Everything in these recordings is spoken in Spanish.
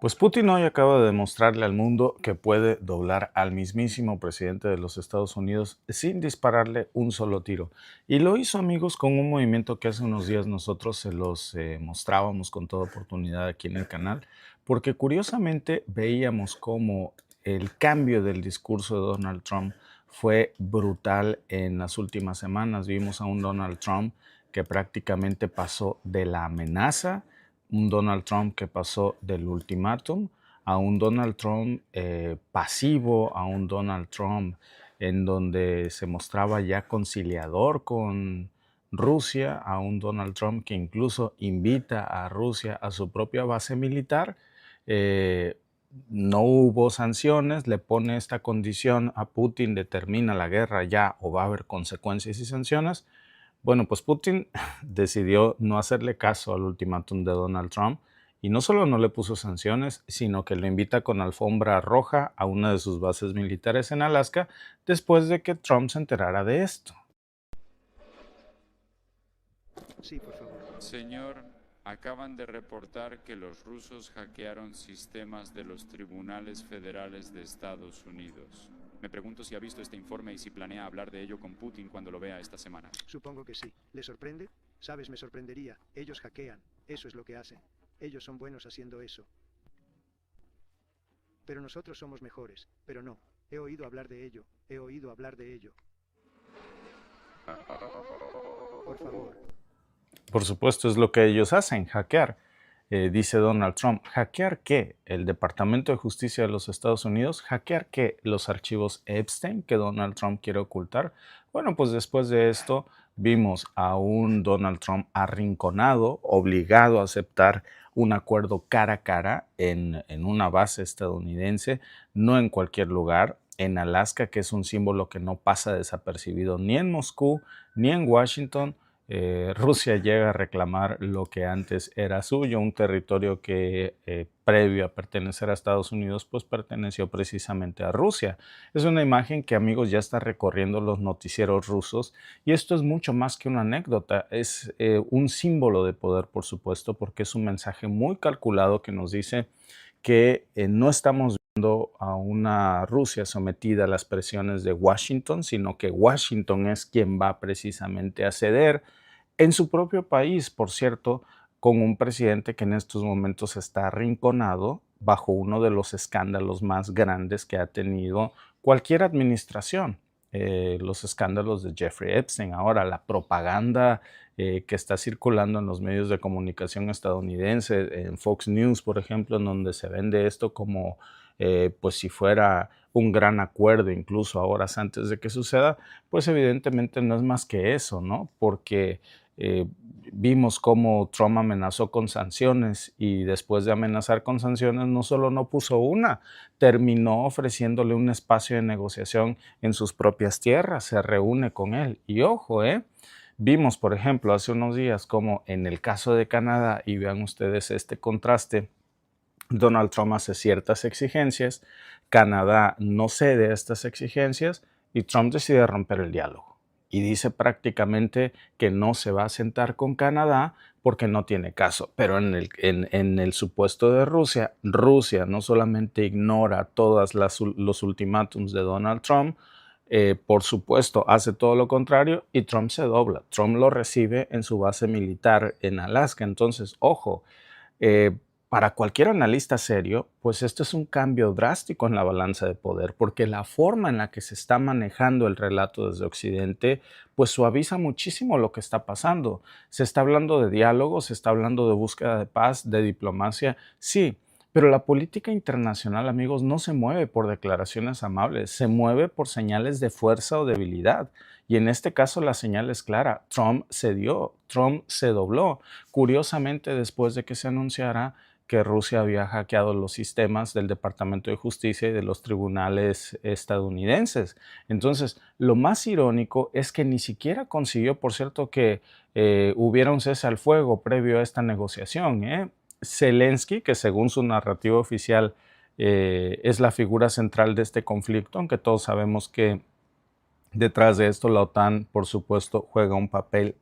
Pues Putin hoy acaba de demostrarle al mundo que puede doblar al mismísimo presidente de los Estados Unidos sin dispararle un solo tiro. Y lo hizo, amigos, con un movimiento que hace unos días nosotros se los mostrábamos con toda oportunidad aquí en el canal, porque curiosamente veíamos cómo el cambio del discurso de Donald Trump fue brutal en las últimas semanas. Vimos a un Donald Trump que prácticamente pasó de la amenaza, un Donald Trump que pasó del ultimátum a un Donald Trump pasivo, a un Donald Trump en donde se mostraba ya conciliador con Rusia, a un Donald Trump que incluso invita a Rusia a su propia base militar. Eh, no hubo sanciones, le pone esta condición a Putin, determina la guerra ya o va a haber consecuencias y sanciones. Bueno, pues Putin decidió no hacerle caso al ultimátum de Donald Trump y no solo no le puso sanciones, sino que lo invita con alfombra roja a una de sus bases militares en Alaska después de que Trump se enterara de esto. Sí, por favor. Señor, acaban de reportar que los rusos hackearon sistemas de los tribunales federales de Estados Unidos. Me pregunto si ha visto este informe y si planea hablar de ello con Putin cuando lo vea esta semana. Supongo que sí. ¿Le sorprende? Sabes, me sorprendería. Ellos hackean. Eso es lo que hacen. Ellos son buenos haciendo eso. Pero nosotros somos mejores. Pero no. He oído hablar de ello. He oído hablar de ello. Por favor. Por supuesto, es lo que ellos hacen, hackear. Dice Donald Trump, ¿hackear qué? ¿El Departamento de Justicia de los Estados Unidos? ¿Hackear qué? ¿Los archivos Epstein que Donald Trump quiere ocultar? Bueno, pues después de esto vimos a un Donald Trump arrinconado, obligado a aceptar un acuerdo cara a cara en una base estadounidense, no en cualquier lugar, en Alaska, que es un símbolo que no pasa desapercibido ni en Moscú ni en Washington. Rusia llega a reclamar lo que antes era suyo, un territorio que previo a pertenecer a Estados Unidos, pues perteneció precisamente a Rusia. Es una imagen que, amigos, ya está recorriendo los noticieros rusos y esto es mucho más que una anécdota, es un símbolo de poder, por supuesto, porque es un mensaje muy calculado que nos dice que no estamos viendo a una Rusia sometida a las presiones de Washington, sino que Washington es quien va precisamente a ceder en su propio país, por cierto, con un presidente que en estos momentos está arrinconado bajo uno de los escándalos más grandes que ha tenido cualquier administración. Los escándalos de Jeffrey Epstein. Ahora, la propaganda que está circulando en los medios de comunicación estadounidenses, en Fox News, por ejemplo, en donde se vende esto como pues si fuera un gran acuerdo, incluso horas antes de que suceda, pues evidentemente no es más que eso, ¿no? Porque eh, vimos cómo Trump amenazó con sanciones y después de amenazar con sanciones no solo no puso una, terminó ofreciéndole un espacio de negociación en sus propias tierras, se reúne con él. Y ojo, vimos, por ejemplo, hace unos días como en el caso de Canadá, y vean ustedes este contraste, Donald Trump hace ciertas exigencias, Canadá no cede a estas exigencias y Trump decide romper el diálogo. Y dice prácticamente que no se va a sentar con Canadá porque no tiene caso. Pero en el supuesto de Rusia, Rusia no solamente ignora todos los ultimátums de Donald Trump, por supuesto hace todo lo contrario y Trump se dobla. Trump lo recibe en su base militar en Alaska. Entonces, ojo, eh, para cualquier analista serio, pues esto es un cambio drástico en la balanza de poder, porque la forma en la que se está manejando el relato desde Occidente, pues suaviza muchísimo lo que está pasando. Se está hablando de diálogo, se está hablando de búsqueda de paz, de diplomacia, sí, pero la política internacional, amigos, no se mueve por declaraciones amables, se mueve por señales de fuerza o debilidad. Y en este caso la señal es clara, Trump cedió, Trump se dobló. Curiosamente, después de que se anunciara que Rusia había hackeado los sistemas del Departamento de Justicia y de los tribunales estadounidenses. Entonces, lo más irónico es que ni siquiera consiguió, por cierto, que hubiera un cese al fuego previo a esta negociación. Zelensky, que según su narrativa oficial es la figura central de este conflicto, aunque todos sabemos que detrás de esto la OTAN, por supuesto, juega un papel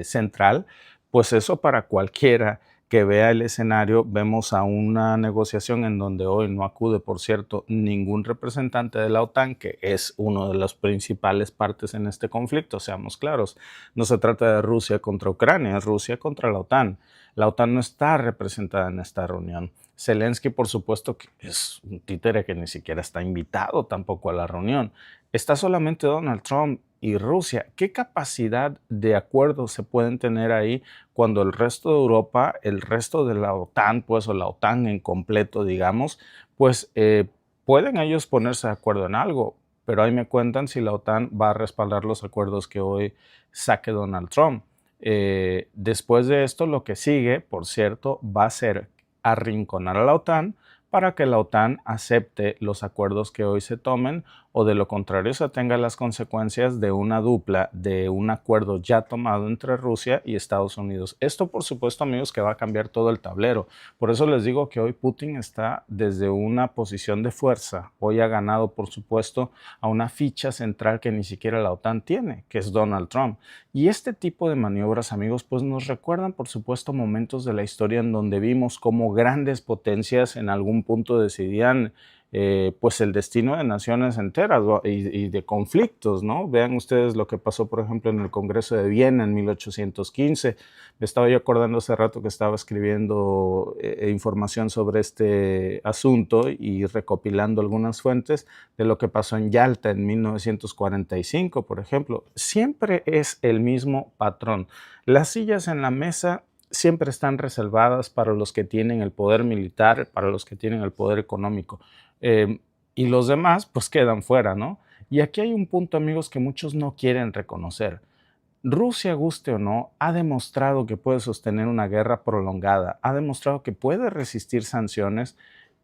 central, pues eso para cualquiera que vea el escenario, vemos a una negociación en donde hoy no acude, por cierto, ningún representante de la OTAN, que es una de las principales partes en este conflicto, seamos claros. No se trata de Rusia contra Ucrania, es Rusia contra la OTAN. La OTAN no está representada en esta reunión. Zelensky, por supuesto, que es un títere que ni siquiera está invitado tampoco a la reunión. Está solamente Donald Trump y Rusia. ¿Qué capacidad de acuerdo se pueden tener ahí cuando el resto de Europa, el resto de la OTAN, pues, o la OTAN en completo, digamos, pues pueden ellos ponerse de acuerdo en algo? Pero ahí me cuentan si la OTAN va a respaldar los acuerdos que hoy saque Donald Trump. Después de esto, lo que sigue, por cierto, va a ser arrinconar a la OTAN para que la OTAN acepte los acuerdos que hoy se tomen, o de lo contrario se tengan las consecuencias de una dupla, de un acuerdo ya tomado entre Rusia y Estados Unidos. Esto, por supuesto, amigos, que va a cambiar todo el tablero. Por eso les digo que hoy Putin está desde una posición de fuerza. Hoy ha ganado, por supuesto, a una ficha central que ni siquiera la OTAN tiene, que es Donald Trump. Y este tipo de maniobras, amigos, pues nos recuerdan, por supuesto, momentos de la historia en donde vimos cómo grandes potencias en algún punto decidían pues el destino de naciones enteras y de conflictos, ¿no? Vean ustedes lo que pasó, por ejemplo, en el Congreso de Viena en 1815. Me estaba yo acordando hace rato que estaba escribiendo información sobre este asunto y recopilando algunas fuentes de lo que pasó en Yalta en 1945, por ejemplo. Siempre es el mismo patrón. Las sillas en la mesa siempre están reservadas para los que tienen el poder militar, para los que tienen el poder económico. Y los demás pues quedan fuera, ¿no? Y aquí hay un punto, amigos, que muchos no quieren reconocer. Rusia, guste o no, ha demostrado que puede sostener una guerra prolongada, ha demostrado que puede resistir sanciones,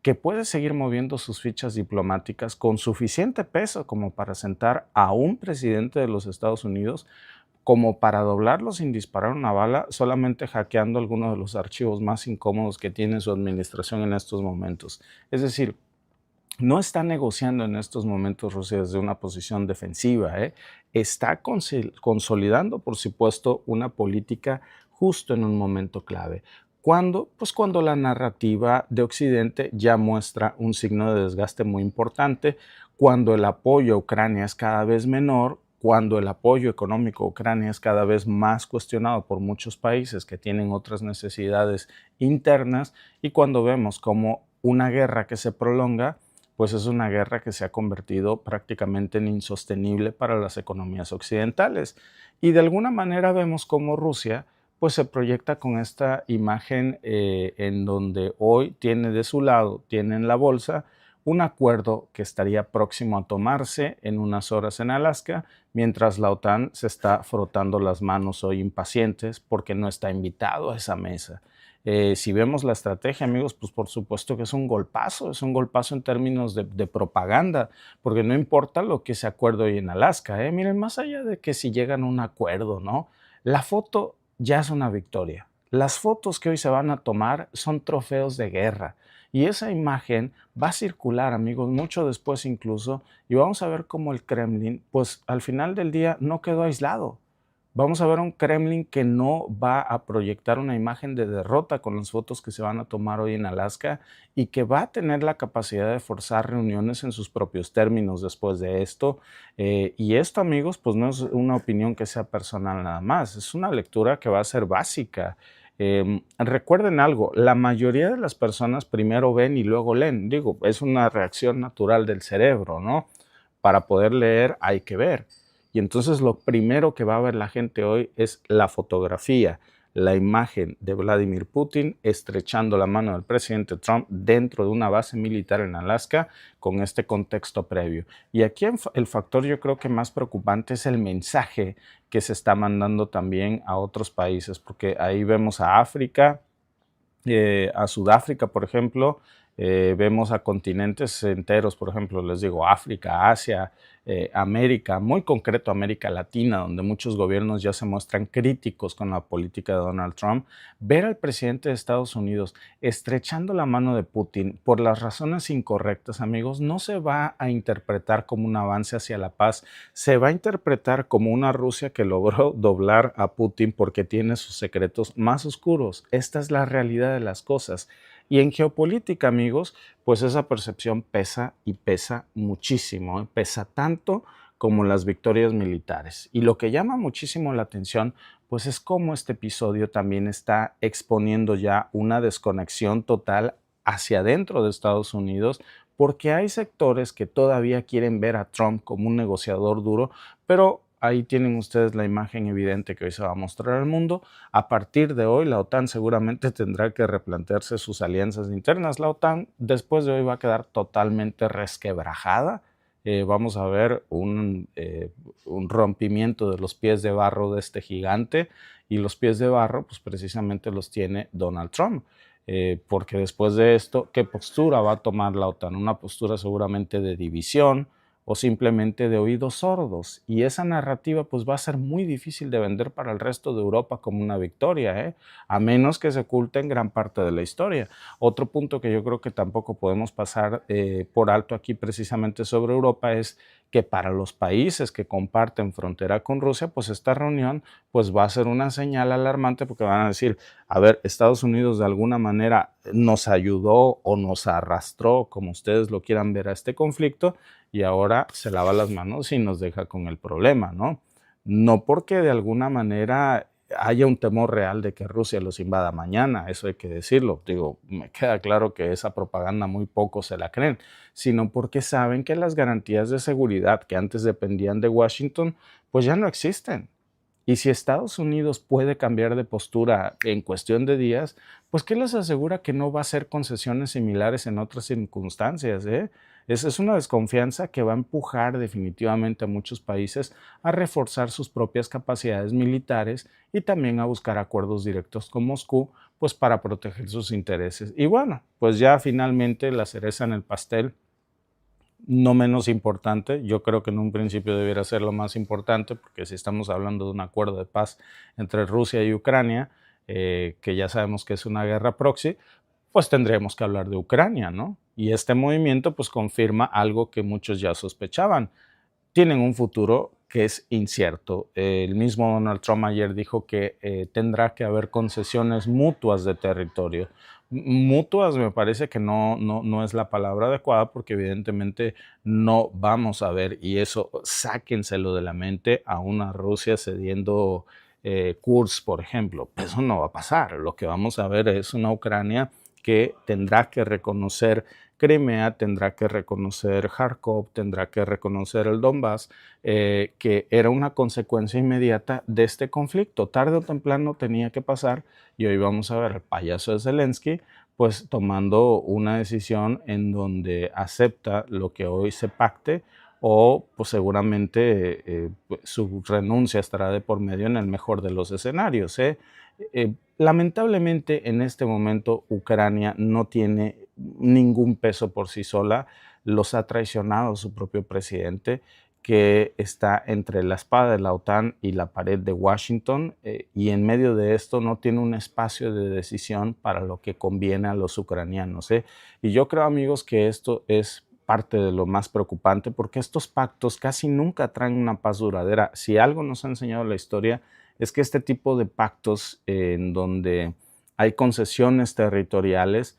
que puede seguir moviendo sus fichas diplomáticas con suficiente peso como para sentar a un presidente de los Estados Unidos, como para doblarlo sin disparar una bala, solamente hackeando algunos de los archivos más incómodos que tiene su administración en estos momentos. Es decir, no está negociando en estos momentos Rusia desde una posición defensiva, está consolidando, por supuesto, una política justo en un momento clave. ¿Cuándo? Pues cuando la narrativa de Occidente ya muestra un signo de desgaste muy importante, cuando el apoyo a Ucrania es cada vez menor, cuando el apoyo económico a Ucrania es cada vez más cuestionado por muchos países que tienen otras necesidades internas, y cuando vemos como una guerra que se prolonga, pues es una guerra que se ha convertido prácticamente en insostenible para las economías occidentales. Y de alguna manera vemos cómo Rusia pues se proyecta con esta imagen en donde hoy tiene de su lado, tiene en la bolsa un acuerdo que estaría próximo a tomarse en unas horas en Alaska, mientras la OTAN se está frotando las manos hoy impacientes porque no está invitado a esa mesa. Si vemos la estrategia, amigos, pues por supuesto que es un golpazo en términos de propaganda, porque no importa lo que se acuerde hoy en Alaska, miren, más allá de que si llegan a un acuerdo, ¿no? La foto ya es una victoria. Las fotos que hoy se van a tomar son trofeos de guerra. Y esa imagen va a circular, amigos, mucho después incluso, y vamos a ver cómo el Kremlin, pues al final del día no quedó aislado. Vamos a ver un Kremlin que no va a proyectar una imagen de derrota con las fotos que se van a tomar hoy en Alaska, y que va a tener la capacidad de forzar reuniones en sus propios términos después de esto. Y esto, amigos, pues no es una opinión que sea personal nada más, es una lectura que va a ser básica. Recuerden algo, la mayoría de las personas primero ven y luego leen. Digo, es una reacción natural del cerebro, ¿no? Para poder leer hay que ver. Y entonces lo primero que va a ver la gente hoy es la fotografía, la imagen de Vladimir Putin estrechando la mano del presidente Trump dentro de una base militar en Alaska con este contexto previo. Y aquí el factor yo creo que más preocupante es el mensaje que se está mandando también a otros países, porque ahí vemos a África, a Sudáfrica, por ejemplo, vemos a continentes enteros, por ejemplo, les digo, África, Asia, América, muy concreto América Latina, donde muchos gobiernos ya se muestran críticos con la política de Donald Trump, ver al presidente de Estados Unidos estrechando la mano de Putin por las razones incorrectas, amigos, no se va a interpretar como un avance hacia la paz, se va a interpretar como una Rusia que logró doblar a Putin porque tiene sus secretos más oscuros. Esta es la realidad de las cosas. Y en geopolítica, amigos, pues esa percepción pesa y pesa muchísimo, ¿eh? Pesa tanto como las victorias militares. Y lo que llama muchísimo la atención, pues es cómo este episodio también está exponiendo ya una desconexión total hacia adentro de Estados Unidos, porque hay sectores que todavía quieren ver a Trump como un negociador duro, pero ahí tienen ustedes la imagen evidente que hoy se va a mostrar al mundo. A partir de hoy, la OTAN seguramente tendrá que replantearse sus alianzas internas. La OTAN después de hoy va a quedar totalmente resquebrajada. Vamos a ver un rompimiento de los pies de barro de este gigante, y los pies de barro pues precisamente los tiene Donald Trump. Porque después de esto, ¿qué postura va a tomar la OTAN? Una postura seguramente de división, o simplemente de oídos sordos, y esa narrativa pues va a ser muy difícil de vender para el resto de Europa como una victoria, a menos que se oculte en gran parte de la historia. Otro punto que yo creo que tampoco podemos pasar por alto aquí precisamente sobre Europa es que para los países que comparten frontera con Rusia, pues esta reunión pues va a ser una señal alarmante, porque van a decir, a ver, Estados Unidos de alguna manera nos ayudó o nos arrastró, como ustedes lo quieran ver, a este conflicto, y ahora se lava las manos y nos deja con el problema, ¿no? No porque de alguna manera haya un temor real de que Rusia los invada mañana, eso hay que decirlo. Digo, me queda claro que esa propaganda muy pocos se la creen, sino porque saben que las garantías de seguridad que antes dependían de Washington, pues ya no existen. Y si Estados Unidos puede cambiar de postura en cuestión de días, pues ¿qué les asegura que no va a hacer concesiones similares en otras circunstancias? Esa es una desconfianza que va a empujar definitivamente a muchos países a reforzar sus propias capacidades militares y también a buscar acuerdos directos con Moscú, pues para proteger sus intereses. Y bueno, pues ya finalmente la cereza en el pastel, no menos importante, yo creo que en un principio debiera ser lo más importante, porque si estamos hablando de un acuerdo de paz entre Rusia y Ucrania, que ya sabemos que es una guerra proxy, pues tendremos que hablar de Ucrania, ¿no? Y este movimiento pues confirma algo que muchos ya sospechaban. Tienen un futuro que es incierto. El mismo Donald Trump ayer dijo que tendrá que haber concesiones mutuas de territorio. Mutuas me parece que no es la palabra adecuada, porque evidentemente no vamos a ver, y eso sáquenselo de la mente, a una Rusia cediendo Kursk, por ejemplo. Eso no va a pasar. Lo que vamos a ver es una Ucrania que tendrá que reconocer Crimea, tendrá que reconocer Kharkov, tendrá que reconocer el Donbass, que era una consecuencia inmediata de este conflicto. Tarde o temprano tenía que pasar, y hoy vamos a ver al payaso de Zelensky pues tomando una decisión en donde acepta lo que hoy se pacte, o pues seguramente su renuncia estará de por medio en el mejor de los escenarios. Lamentablemente en este momento Ucrania no tiene ningún peso por sí sola. Los ha traicionado su propio presidente, que está entre la espada de la OTAN y la pared de Washington, y en medio de esto no tiene un espacio de decisión para lo que conviene a los ucranianos. Y yo creo, amigos, que esto es parte de lo más preocupante, porque estos pactos casi nunca traen una paz duradera. Si algo nos ha enseñado la historia, es que este tipo de pactos en donde hay concesiones territoriales,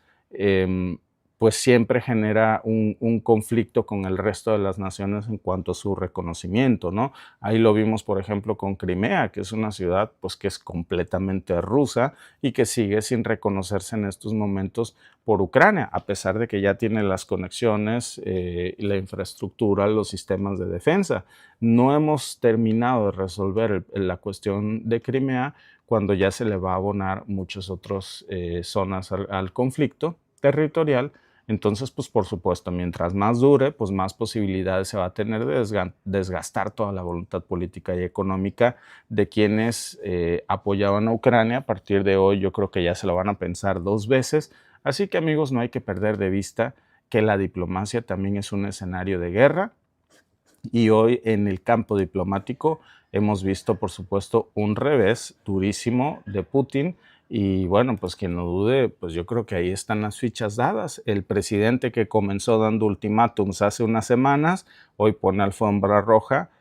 pues siempre genera un conflicto con el resto de las naciones en cuanto a su reconocimiento, ¿no? Ahí lo vimos, por ejemplo, con Crimea, que es una ciudad pues que es completamente rusa y que sigue sin reconocerse en estos momentos por Ucrania, a pesar de que ya tiene las conexiones, la infraestructura, los sistemas de defensa. No hemos terminado de resolver la cuestión de Crimea, cuando ya se le va a abonar muchas otras zonas al conflicto territorial. Entonces, pues por supuesto, mientras más dure, pues más posibilidades se va a tener de desgastar toda la voluntad política y económica de quienes apoyaban a Ucrania. A partir de hoy yo creo que ya se lo van a pensar dos veces. Así que, amigos, no hay que perder de vista que la diplomacia también es un escenario de guerra, Y hoy en el campo diplomático hemos visto, por supuesto, un revés durísimo de Putin. Y bueno, pues quien no dude, pues yo creo que ahí están las fichas dadas. El presidente que comenzó dando ultimátums hace unas semanas, hoy pone alfombra roja,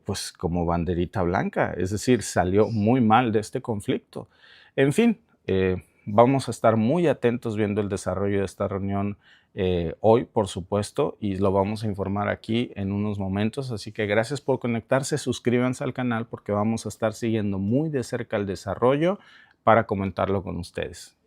pues como banderita blanca. Es decir, salió muy mal de este conflicto. En fin, vamos a estar muy atentos viendo el desarrollo de esta reunión hoy, por supuesto, y lo vamos a informar aquí en unos momentos. Así que gracias por conectarse, suscríbanse al canal porque vamos a estar siguiendo muy de cerca el desarrollo para comentarlo con ustedes.